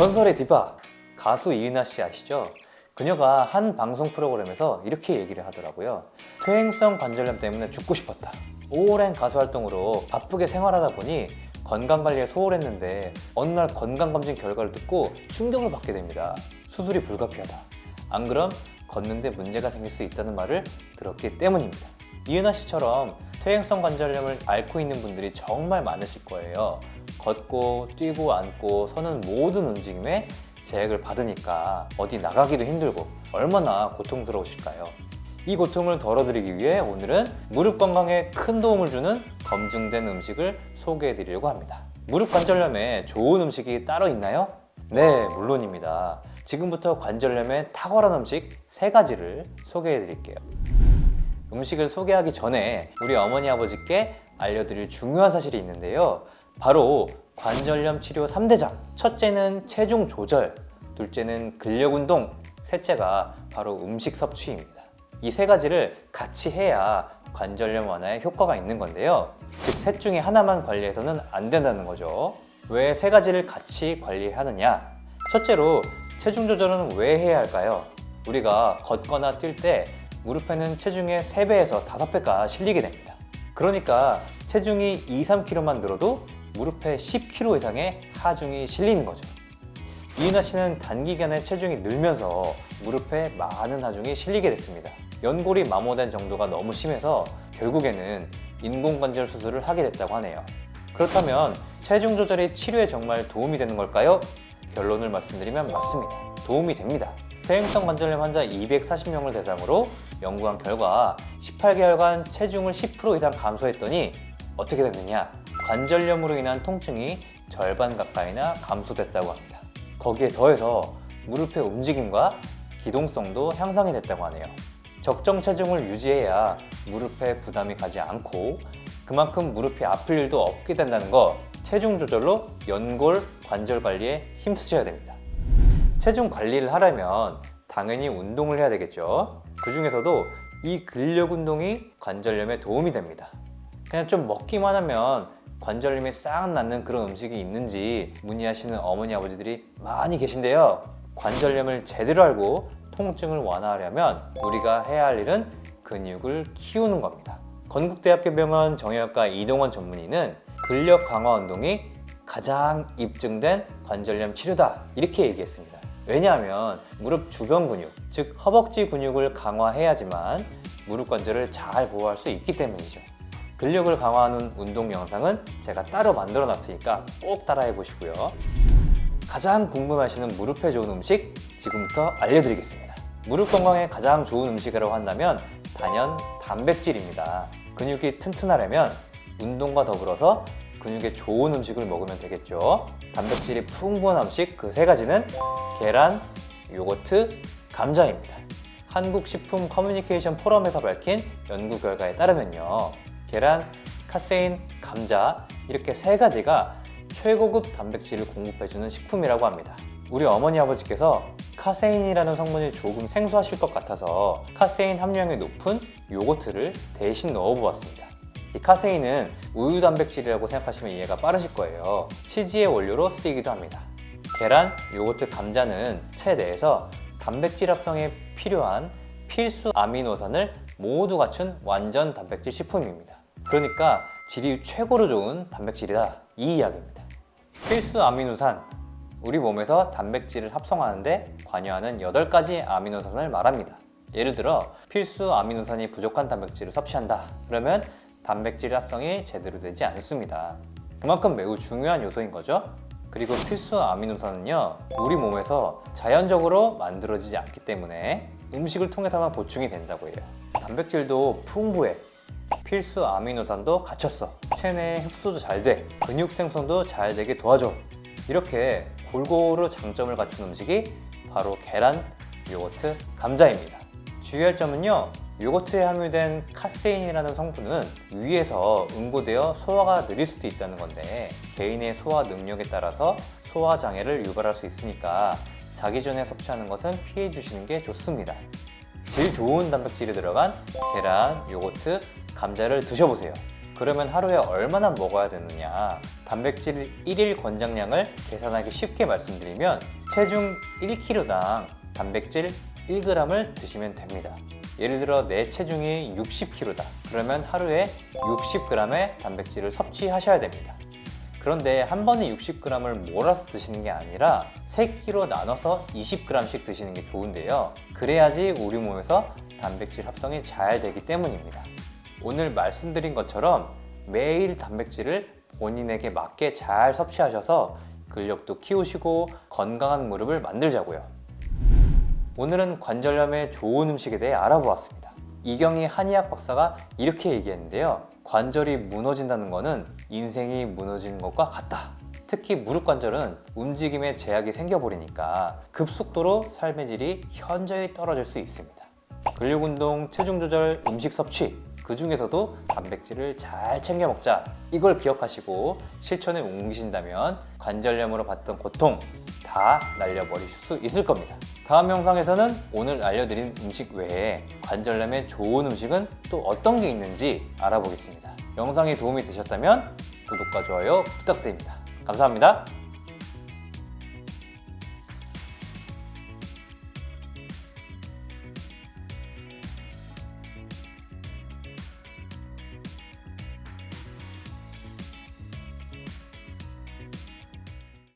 전설의 디바 가수 이은하 씨 아시죠? 그녀가 한 방송 프로그램에서 이렇게 얘기를 하더라고요. 퇴행성 관절염 때문에 죽고 싶었다. 오랜 가수 활동으로 바쁘게 생활하다 보니 건강관리에 소홀했는데 어느 날 건강검진 결과를 듣고 충격을 받게 됩니다. 수술이 불가피하다. 안 그럼 걷는데 문제가 생길 수 있다는 말을 들었기 때문입니다. 이은하 씨처럼 퇴행성 관절염을 앓고 있는 분들이 정말 많으실 거예요. 걷고 뛰고 앉고 서는 모든 움직임에 제약을 받으니까 어디 나가기도 힘들고 얼마나 고통스러우실까요? 이 고통을 덜어드리기 위해 오늘은 무릎 건강에 큰 도움을 주는 검증된 음식을 소개해 드리려고 합니다. 무릎 관절염에 좋은 음식이 따로 있나요? 네, 물론입니다. 지금부터 관절염에 탁월한 음식 3가지를 소개해 드릴게요. 음식을 소개하기 전에 우리 어머니 아버지께 알려드릴 중요한 사실이 있는데요. 바로 관절염 치료 3대장. 첫째는 체중 조절, 둘째는 근력 운동, 셋째가 바로 음식 섭취입니다. 이 3가지를 같이 해야 관절염 완화에 효과가 있는 건데요. 즉, 셋 중에 하나만 관리해서는 안 된다는 거죠. 왜 3가지를 같이 관리하느냐? 첫째로 체중 조절은 왜 해야 할까요? 우리가 걷거나 뛸 때 무릎에는 체중의 3배에서 5배가 실리게 됩니다. 그러니까 체중이 2-3kg만 늘어도 무릎에 10kg 이상의 하중이 실리는 거죠. 이은하 씨는 단기간에 체중이 늘면서 무릎에 많은 하중이 실리게 됐습니다. 연골이 마모된 정도가 너무 심해서 결국에는 인공관절 수술을 하게 됐다고 하네요. 그렇다면 체중 조절이 치료에 정말 도움이 되는 걸까요? 결론을 말씀드리면 맞습니다. 도움이 됩니다. 퇴행성 관절염 환자 240명을 대상으로 연구한 결과 18개월간 체중을 10% 이상 감소했더니 어떻게 됐느냐? 관절염으로 인한 통증이 절반 가까이나 감소됐다고 합니다. 거기에 더해서 무릎의 움직임과 기동성도 향상이 됐다고 하네요. 적정 체중을 유지해야 무릎에 부담이 가지 않고 그만큼 무릎이 아플 일도 없게 된다는 거, 체중 조절로 연골 관절 관리에 힘쓰셔야 됩니다. 체중 관리를 하려면 당연히 운동을 해야 되겠죠. 그 중에서도 이 근력 운동이 관절염에 도움이 됩니다. 그냥 좀 먹기만 하면 관절염이 싹 낫는 그런 음식이 있는지 문의하시는 어머니 아버지들이 많이 계신데요. 관절염을 제대로 알고 통증을 완화하려면 우리가 해야 할 일은 근육을 키우는 겁니다. 건국대학교 병원 정형외과 이동원 전문의는 근력 강화 운동이 가장 입증된 관절염 치료다, 이렇게 얘기했습니다. 왜냐하면 무릎 주변 근육, 즉 허벅지 근육을 강화해야지만 무릎 관절을 잘 보호할 수 있기 때문이죠. 근력을 강화하는 운동 영상은 제가 따로 만들어 놨으니까 꼭 따라해 보시고요. 가장 궁금하시는 무릎에 좋은 음식 지금부터 알려드리겠습니다. 무릎 건강에 가장 좋은 음식이라고 한다면 단연 단백질입니다. 근육이 튼튼하려면 운동과 더불어서 근육에 좋은 음식을 먹으면 되겠죠. 단백질이 풍부한 음식 그 3가지는 계란, 요거트, 감자입니다. 한국식품 커뮤니케이션 포럼에서 밝힌 연구 결과에 따르면요, 계란, 카세인, 감자 이렇게 3가지가 최고급 단백질을 공급해주는 식품이라고 합니다. 우리 어머니 아버지께서 카세인이라는 성분이 조금 생소하실 것 같아서 카세인 함량이 높은 요거트를 대신 넣어보았습니다. 이 카세인은 우유 단백질이라고 생각하시면 이해가 빠르실 거예요. 치즈의 원료로 쓰이기도 합니다. 계란, 요거트, 감자는 체내에서 단백질 합성에 필요한 필수 아미노산을 모두 갖춘 완전 단백질 식품입니다. 그러니까 질이 최고로 좋은 단백질이다, 이 이야기입니다. 필수 아미노산, 우리 몸에서 단백질을 합성하는데 관여하는 8가지 아미노산을 말합니다. 예를 들어 필수 아미노산이 부족한 단백질을 섭취한다, 그러면 단백질 합성이 제대로 되지 않습니다. 그만큼 매우 중요한 요소인 거죠. 그리고 필수 아미노산은요, 우리 몸에서 자연적으로 만들어지지 않기 때문에 음식을 통해서만 보충이 된다고 해요. 단백질도 풍부해. 필수 아미노산도 갖췄어. 체내 흡수도 잘 돼. 근육 생성도 잘 되게 도와줘. 이렇게 골고루 장점을 갖춘 음식이 바로 계란, 요거트, 감자입니다. 주의할 점은요, 요거트에 함유된 카세인이라는 성분은 위에서 응고되어 소화가 느릴 수도 있다는 건데 개인의 소화 능력에 따라서 소화 장애를 유발할 수 있으니까 자기 전에 섭취하는 것은 피해 주시는 게 좋습니다. 질 좋은 단백질이 들어간 계란, 요거트, 감자를 드셔보세요. 그러면 하루에 얼마나 먹어야 되느냐? 단백질 1일 권장량을 계산하기 쉽게 말씀드리면 체중 1kg당 단백질 1g을 드시면 됩니다. 예를 들어 내 체중이 60kg다. 그러면 하루에 60g의 단백질을 섭취하셔야 됩니다. 그런데 한 번에 60g을 몰아서 드시는 게 아니라 3끼로 나눠서 20g씩 드시는 게 좋은데요. 그래야지 우리 몸에서 단백질 합성이 잘 되기 때문입니다. 오늘 말씀드린 것처럼 매일 단백질을 본인에게 맞게 잘 섭취하셔서 근력도 키우시고 건강한 무릎을 만들자고요. 오늘은 관절염에 좋은 음식에 대해 알아보았습니다. 이경희 한의학 박사가 이렇게 얘기했는데요. 관절이 무너진다는 것은 인생이 무너지는 것과 같다. 특히 무릎 관절은 움직임에 제약이 생겨버리니까 급속도로 삶의 질이 현저히 떨어질 수 있습니다. 근력 운동, 체중 조절, 음식 섭취, 그 중에서도 단백질을 잘 챙겨 먹자. 이걸 기억하시고 실천에 옮기신다면 관절염으로 받던 고통 다 날려버릴 수 있을 겁니다. 다음 영상에서는 오늘 알려드린 음식 외에 관절염에 좋은 음식은 또 어떤 게 있는지 알아보겠습니다. 영상이 도움이 되셨다면 구독과 좋아요 부탁드립니다. 감사합니다.